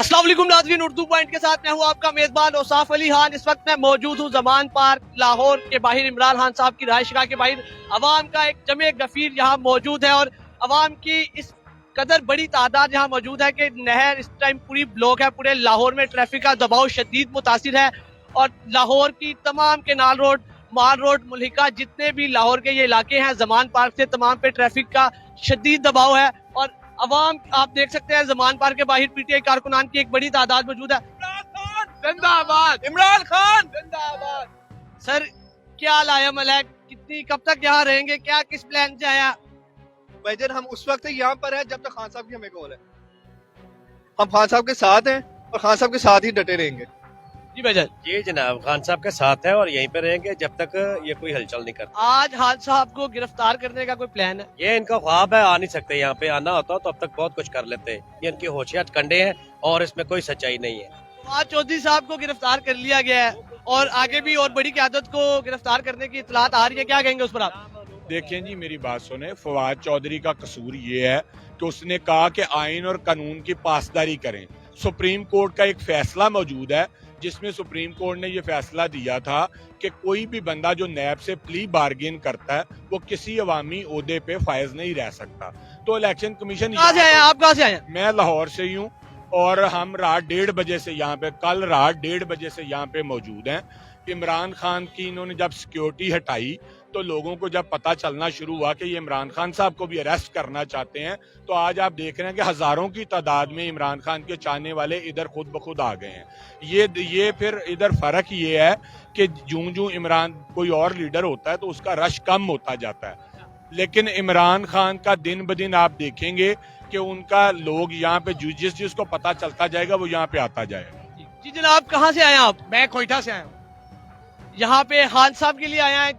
अस्सलाम वालेकुम नाज़रीन, उर्दू पॉइंट के साथ मैं हूँ आपका मेजबान औसाफ अली खान। इस वक्त मैं मौजूद हूँ जमान पार्क लाहौर के बाहर। इमरान खान साहब की रिहाइशगाह के बाहर अवाम का एक जमे गफीर यहाँ मौजूद है और अवाम की इस कदर बड़ी तादाद यहाँ मौजूद है कि नहर इस टाइम पूरी ब्लॉक है। पूरे लाहौर में ट्रैफिक का दबाव शदीद मुतासिर है और लाहौर की तमाम केनाल रोड, माल रोड, मुल्हिका, जितने भी लाहौर के ये इलाके हैं जमान पार्क से, तमाम पे ट्रैफिक का शदीद दबाव है। और अवाम आप देख सकते हैं जमान पार्क के बाहर पीटीआई कारकुनान की एक बड़ी तादाद मौजूद है। इमरान खान जिंदाबाद, इमरान खान जिंदाबाद। सर क्या लायामल है, कितनी कब तक यहाँ रहेंगे, क्या किस प्लान से आया? भाईजान हम उस वक्त यहाँ पर है जब तक खान साहब की हमें कॉल है। हम खान साहब के साथ हैं और खान साहब के साथ ही डटे रहेंगे। जी भाईजान। जी जनाब, खान साहब के साथ है और यहीं पे रहेंगे जब तक ये कोई हलचल नहीं करता। आज खान साहब को गिरफ्तार करने का कोई प्लान है? ये इनका ख्वाब है, आ नहीं सकते। यहाँ पे आना होता तो अब तक बहुत कुछ कर लेते। ये इनकी होशियात कंडे हैं और इसमें कोई सच्चाई नहीं है। आज चौधरी साहब को गिरफ्तार कर लिया गया है और आगे भी और बड़ी क़यादत को गिरफ्तार करने की इतलात आ रही है, क्या कहेंगे उस पर आप? देखें जी, मेरी बात सुने। फवाद चौधरी का कसूर ये है कि उसने कहा कि आइन और कानून की पासदारी करें। सुप्रीम कोर्ट का एक फैसला मौजूद है जिसमें सुप्रीम कोर्ट ने ये फैसला दिया था कि कोई भी बंदा जो नैब से प्ली बार्गेन करता है वो किसी अवामी ओहदे पे फायज नहीं रह सकता। तो इलेक्शन कमीशन, कहाँ से आए हैं आप? कहाँ से आए हैं? मैं लाहौर से ही हूँ और हम रात 1:30 बजे से यहाँ पे, कल रात 1:30 बजे से यहाँ पे मौजूद हैं। इमरान खान की इन्होंने जब सिक्योरिटी हटाई तो लोगों को जब पता चलना शुरू हुआ कि ये इमरान खान साहब को भी अरेस्ट करना चाहते हैं, तो आज आप देख रहे हैं कि हजारों की तादाद में इमरान खान के चाहने वाले इधर खुद ब खुद आ गए हैं। ये फिर इधर फर्क ये है कि जूं जूं इमरान कोई और लीडर होता है तो उसका रश कम होता जाता है, लेकिन इमरान खान का दिन ब दिन आप देखेंगे कि उनका लोग यहाँ पे जिसको पता चलता जाएगा वो यहाँ पे आता जाएगा। जी जनाब, कहाँ से आए हैं आप? मैं कोयटा से आया हूँ। यहाँ पे खान साहब के लिए आया है?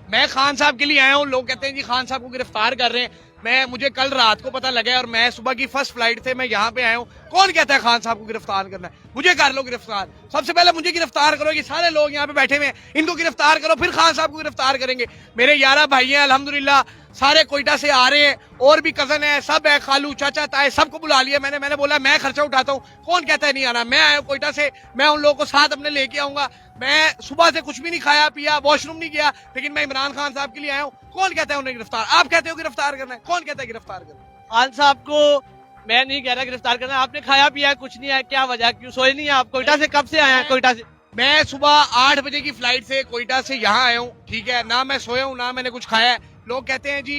मैं खान साहब के लिए आया हूँ। लोग कहते हैं जी खान साहब को गिरफ्तार कर रहे हैं। मुझे कल रात को पता लगा है और मैं सुबह की फर्स्ट फ्लाइट से मैं यहाँ पे आया हूँ। कौन कहता है खान साहब को गिरफ्तार करना है? मुझे कर लो गिरफ्तार। सबसे पहले मुझे गिरफ्तार करो। ये सारे लोग यहाँ पे बैठे हुए हैं, इनको गिरफ्तार करो, फिर खान साहब को गिरफ्तार करेंगे। मेरे 11 भाई हैं अल्हम्दुलिल्लाह, सारे कोयटा से आ रहे हैं और भी कजन है, सब है, खालू चाचा ताए, सबको बुला लिया मैंने बोला मैं खर्चा उठाता हूँ। कौन कहता है नहीं आना? मैं आया कोयटा से, मैं उन लोगों को साथ अपने लेके आऊंगा। मैं सुबह से कुछ भी नहीं खाया पिया, वॉशरूम नहीं गया, लेकिन मैं इमरान खान साहब के लिए आया हूँ। कौन कहता है उन्हें गिरफ्तार? आप कहते हो गिरफ्तार करना है, कौन कहता है गिरफ्तार करना है? खान साहब को मैं नहीं कह रहा गिरफ्तार करना। आपने खाया पिया कुछ नहीं है, क्या वजह, क्यों सोए नहीं है आप? कोयटा से कब से आए हैं? कोयटा से मैं सुबह 8 बजे की फ्लाइट से कोयटा से यहाँ आया हूँ, ठीक है ना? मैं सोया हूँ ना मैंने कुछ खाया है। लोग कहते हैं जी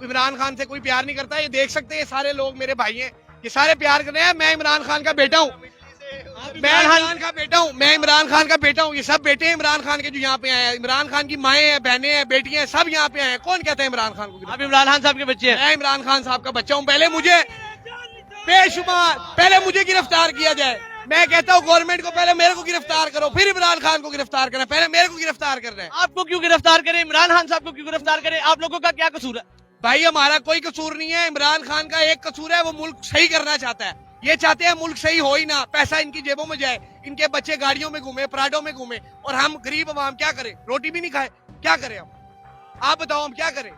इमरान खान से कोई प्यार नहीं करता। ये देख सकते हैं सारे लोग मेरे भाई हैं, ये सारे प्यार कर रहे हैं। मैं इमरान खान का बेटा हूँ, मैं इमरान का बेटा हूँ, मैं इमरान खान का बेटा हूँ। ये सब बेटे हैं इमरान खान के जो यहाँ पे आए हैं। इमरान खान की माएँ हैं, बहनें हैं, बेटियां हैं, सब यहाँ पे आए हैं। कौन कहता है इमरान खान को? आप इमरान खान साहब के बच्चे हैं? मैं इमरान खान साहब का बच्चा हूँ। पहले मुझे बेशुमार, पहले मुझे गिरफ्तार किया जाए। मैं कहता हूँ गवर्नमेंट को पहले मेरे को गिरफ्तार करो, फिर इमरान खान को गिरफ्तार करना। पहले मेरे को गिरफ्तार करना है। आपको क्यों गिरफ्तार करे? इमरान खान साहब को क्यों गिरफ्तार करे? आप लोगों का क्या कसूर है? भाई हमारा कोई कसूर नहीं है। इमरान खान का एक कसूर है, वो मुल्क सही करना चाहता है। ये चाहते हैं मुल्क सही हो ही ना, पैसा इनकी जेबों में जाए, इनके बच्चे गाड़ियों में घूमे, प्राडो में घूमे, और हम गरीब अवाम क्या करें? रोटी भी नहीं खाए, क्या करें हम? आप बताओ हम क्या करें?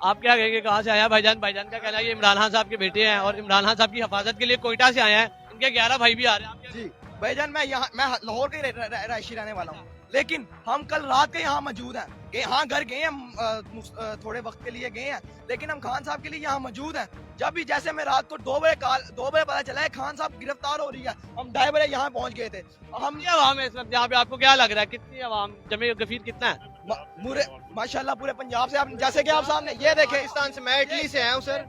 आप क्या कहेंगे? कहाँ से आया भाईजान? भाईजान का कहना है कि इमरान खान साहब के बेटे हैं और इमरान खान साहब की हिफाजत के लिए कोयटा से आए हैं। इनके 11 भाई भी आ रहे हैं। आप क्या जी भाईजान, मैं लाहौर के रहायशी रहने वाला हूँ, लेकिन हम कल रात के यहाँ मौजूद हैं। हाँ घर गए हैं, थोड़े वक्त के लिए गए हैं, लेकिन हम खान साहब के लिए यहाँ मौजूद हैं। जब भी जैसे मैं रात को 2 बजे पता चला है खान साहब गिरफ्तार हो रही है, हम 2:30 बजे यहाँ पहुँच गए थे। हम आवाम है इस वक्त यहाँ पे, आपको क्या लग रहा है कितनी आवाम जमे गफीर कितना है? पूरे माशाल्लाह पूरे पंजाब से, आप जैसे कि आप सामने ये देखें। पाकिस्तान से, मैं इटली से आया हूँ सर,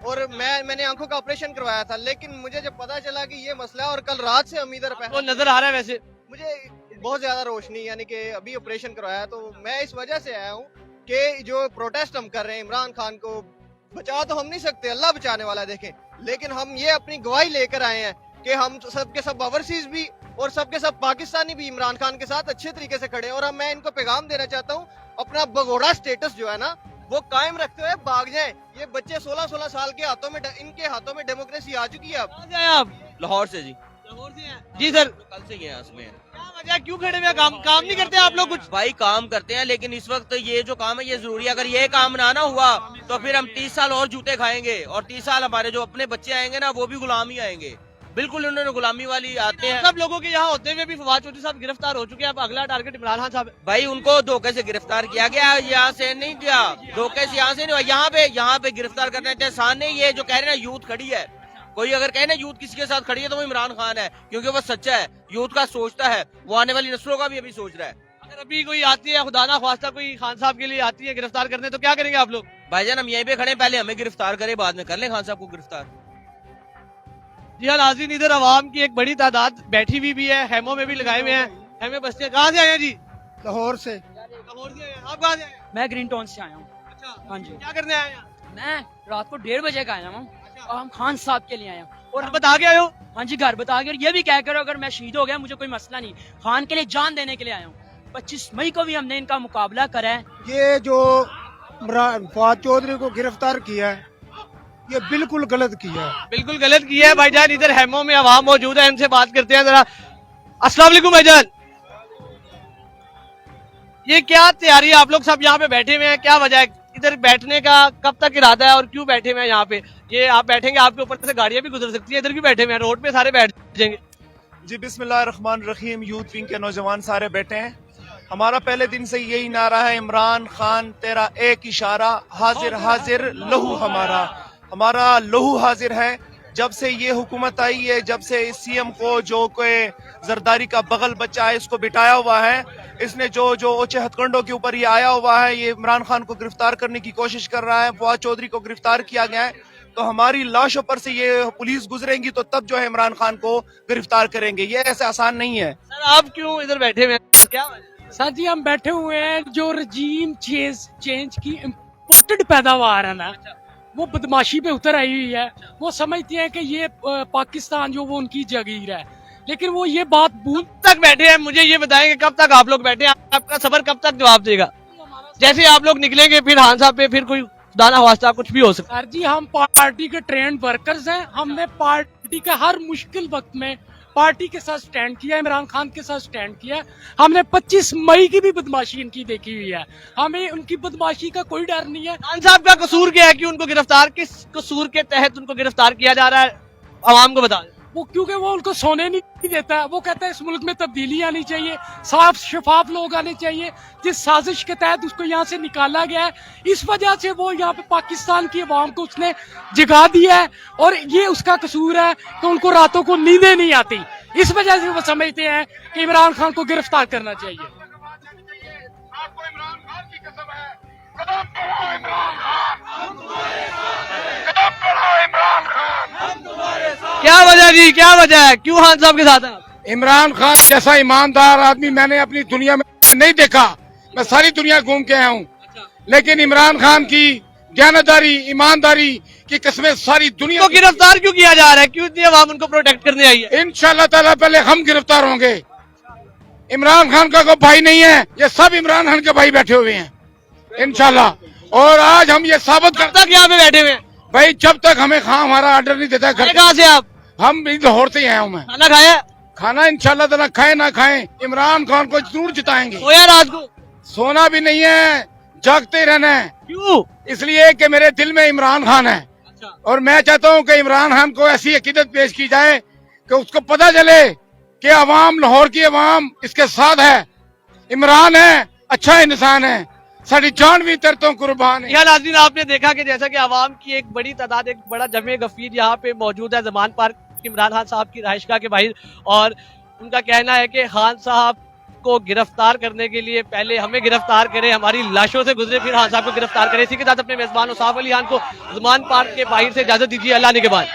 और मैंने आंखों का ऑपरेशन करवाया था, लेकिन मुझे जब पता चला कि ये मसला है और कल रात से हम इधर वो नजर आ रहा है वैसे मुझे बहुत ज्यादा रोशनी, यानी कि अभी ऑपरेशन करवाया, तो मैं इस वजह से आया हूँ कि जो प्रोटेस्ट हम कर रहे हैं, इमरान खान को बचा तो हम नहीं सकते, अल्लाह बचाने वाला देखें, लेकिन हम ये अपनी गवाही लेकर आए हैं कि हम सब के सब ओवरसीज भी और सब के सब पाकिस्तानी भी इमरान खान के साथ अच्छे तरीके से खड़े हैं। और मैं इनको पैगाम देना चाहता हूँ, अपना भगोड़ा स्टेटस जो है ना वो कायम रखते हुए भाग जाएं। ये बच्चे 16-16 साल के हाथों में, इनके हाथों में डेमोक्रेसी आ चुकी है अब। कहाँ से आए आप? लाहौर से जी। लाहौर से हैं? जी सर। कल से गए हैं उसमें। क्या वजह क्यों खड़े हुए हैं? काम नहीं करते आप लोग कुछ? भाई काम करते हैं, लेकिन इस वक्त ये जो काम है ये जरूरी है। अगर ये काम ना हुआ तो फिर हम 30 साल और जूते खाएंगे, और 30 साल हमारे जो अपने बच्चे आएंगे ना वो भी गुलाम ही आएंगे। बिल्कुल उन्होंने गुलामी वाली आते हैं। सब लोगों के यहाँ होते हुए भी फवाद चौधरी साहब गिरफ्तार हो चुके हैं। अब अगला टारगेट इमरान खान साहब है। भाई उनको धोखे से गिरफ्तार किया गया, यहाँ से नहीं किया, धोखे से यहाँ से नहीं हुआ। यहाँ पे गिरफ्तार करना इतने आसान नहीं। ये जो कह रहे हैं ना यूथ खड़ी है, कोई अगर कहे ना यूथ किसी के साथ खड़ी है तो वो इमरान खान है, क्योंकि वो सच्चा है, यूथ का सोचता है, वो आने वाली नस्लों का भी अभी सोच रहा है। अगर अभी कोई आती है खुदा ना ख्वास्ता कोई खान साहब के लिए आती है गिरफ्तार करने, तो क्या करेंगे आप लोग? भाईजान हम यहीं पे खड़े हैं, पहले हमें गिरफ्तार करें, बाद में कर लें खान साहब को गिरफ्तार। जी हाँ नाज़रीन, इधर अवाम की एक बड़ी तादाद बैठी हुई भी है, हेमों में भी लगाए हुए हैं, हेमे बस्तियां। कहाँ से आए हैं जी? लाहौर से। लाहौर से आए हैं। आप कहाँ से आए हैं? मैं ग्रीन टाउन से आया हूँ। अच्छा, हाँ जी। क्या करने आए हैं यहाँ? मैं रात को 1:30 बजे का आया हूँ और हम खान साहब के लिए आया हूँ। और बता के आए हो? हाँ जी, घर बता के, और ये भी कह करो अगर मैं शहीद हो गया मुझे कोई मसला नहीं, खान के लिए जान देने के लिए आया हूँ। 25 मई को भी हमने इनका मुकाबला करा है। ये जो फवाद चौधरी को गिरफ्तार किया है ये बिल्कुल गलत किया है। बिल्कुल गलत किया है भाईजान। इधर हेमों में अवाम मौजूद है, इनसे बात करते हैं जरा। अस्सलाम वालेकुम भाईजान, ये क्या तैयारी है? आप लोग सब यहाँ पे बैठे हुए हैं, क्या वजह है इधर बैठने का? कब तक इरादा है और क्यों बैठे हुए हैं यहाँ पे? ये आप बैठेंगे, आपके ऊपर से गाड़ियां भी गुजर सकती है, इधर क्यों बैठे हुए हैं? रोड पे सारे बैठ जाएंगे। जी बिस्मिल्लाहिर्रहमानिर्रहीम। यूथ विंग के नौजवान सारे बैठे हैं। हमारा पहले दिन से यही नारा है, इमरान खान तेरा एक इशारा, हाजिर हाजिर लहू हमारा। हमारा लहू हाजिर है। जब से ये हुकूमत आई है, जब से इस सीएम को जो कोई जरदारी का बगल बच्चा है इसको बिठाया हुआ है, इसने जो ऊंचे हथकंडों के ऊपर ये आया हुआ है, ये इमरान खान को गिरफ्तार करने की कोशिश कर रहा है। फवाद चौधरी को गिरफ्तार किया गया है, तो हमारी लाशों पर से ये पुलिस गुजरेंगी तो तब जो है इमरान खान को गिरफ्तार करेंगे। ये ऐसे आसान नहीं है। सर आप क्यों इधर बैठे हुए हैं, क्या वजह? सर जी हम बैठे हुए हैं, जो रजीम चेंज की इम्पोर्टेड पैदावार है ना, वो बदमाशी पे उतर आई हुई है। वो समझते हैं कि ये पाकिस्तान जो वो उनकी जागीर है, लेकिन वो ये बात भूल तक बैठे हैं। मुझे ये बताएंगे कब तक आप लोग बैठे हैं? आपका सबर कब तक जवाब देगा? जैसे आप लोग निकलेंगे फिर खान साहब पे फिर कोई दाना वास्ता कुछ भी हो सकता है। सर जी हम पार्टी के ट्रेंड वर्कर्स हैं। हमने पार्टी के हर मुश्किल वक्त में पार्टी के साथ स्टैंड किया, इमरान खान के साथ स्टैंड किया। हमने 25 मई की भी बदमाशी इनकी देखी हुई है, हमें उनकी बदमाशी का कोई डर नहीं है। खान साहब का कसूर क्या है कि उनको गिरफ्तार, किस कसूर के तहत उनको गिरफ्तार किया जा रहा है? आवाम को बता दें। वो क्योंकि वो उनको सोने नहीं देता है। वो कहता है इस मुल्क में तब्दीली आनी चाहिए, साफ शफाफ लोग आने चाहिए। जिस साजिश के तहत उसको यहाँ से निकाला गया है, इस वजह से वो यहाँ पे पाकिस्तान की अवाम को उसने जगा दिया है, और ये उसका कसूर है कि उनको रातों को नींदें नहीं आती। इस वजह से वो समझते हैं कि इमरान खान को गिरफ्तार करना चाहिए। क्या वजह जी, क्या वजह है, क्यों खान साहब के साथ हैं? इमरान खान जैसा ईमानदार आदमी मैंने अपनी दुनिया में नहीं देखा। मैं सारी दुनिया घूम के आया हूँ, लेकिन इमरान खान की ज्ञानदारी, ईमानदारी की कस्में सारी दुनिया को गिरफ्तार क्यों किया जा रहा है? क्यों इतनी अवाम उनको प्रोटेक्ट करने आई है? इंशाल्लाह ताला पहले हम गिरफ्तार होंगे। इमरान खान का कोई भाई नहीं है, ये सब इमरान खान के भाई बैठे हुए हैं इंशाल्लाह। और आज हम ये साबित कब तक यहाँ पे बैठे हुए हैं? भाई जब तक हमें हमारा ऑर्डर नहीं देता। घर कहाँ से आप? हम लाहौर से आया हूँ मैं। खाना खाया? खाना इंशाल्लाह ताला खाए ना खाए इमरान खान को जरूर जिताएंगे। सोया रात को? सोना भी नहीं है, जागते रहना है। क्यों? इसलिए कि मेरे दिल में इमरान खान है। अच्छा। और मैं चाहता हूँ कि इमरान खान को ऐसी अकीदत पेश की जाए कि उसको पता चले कि अवाम, लाहौर की अवाम इसके साथ है। इमरान है, अच्छा इंसान है, सारी जान भी तरतों कुर्बान है। यह नाज़रीन आपने देखा कि जैसा कि आवाम की एक बड़ी तादाद, एक बड़ा जमे गफीर यहाँ पे मौजूद है ज़मान पार्क इमरान खान साहब की रहायशगाह के बाहर, और उनका कहना है कि खान साहब को गिरफ्तार करने के लिए पहले हमें गिरफ्तार करें, हमारी लाशों से गुजरे, फिर खान साहब को गिरफ्तार करें। इसी के साथ अपने मेजबान औसाफ अली खान को ज़मान पार्क के बाहर से इजाजत दीजिए। अल्लाह ने के बाद।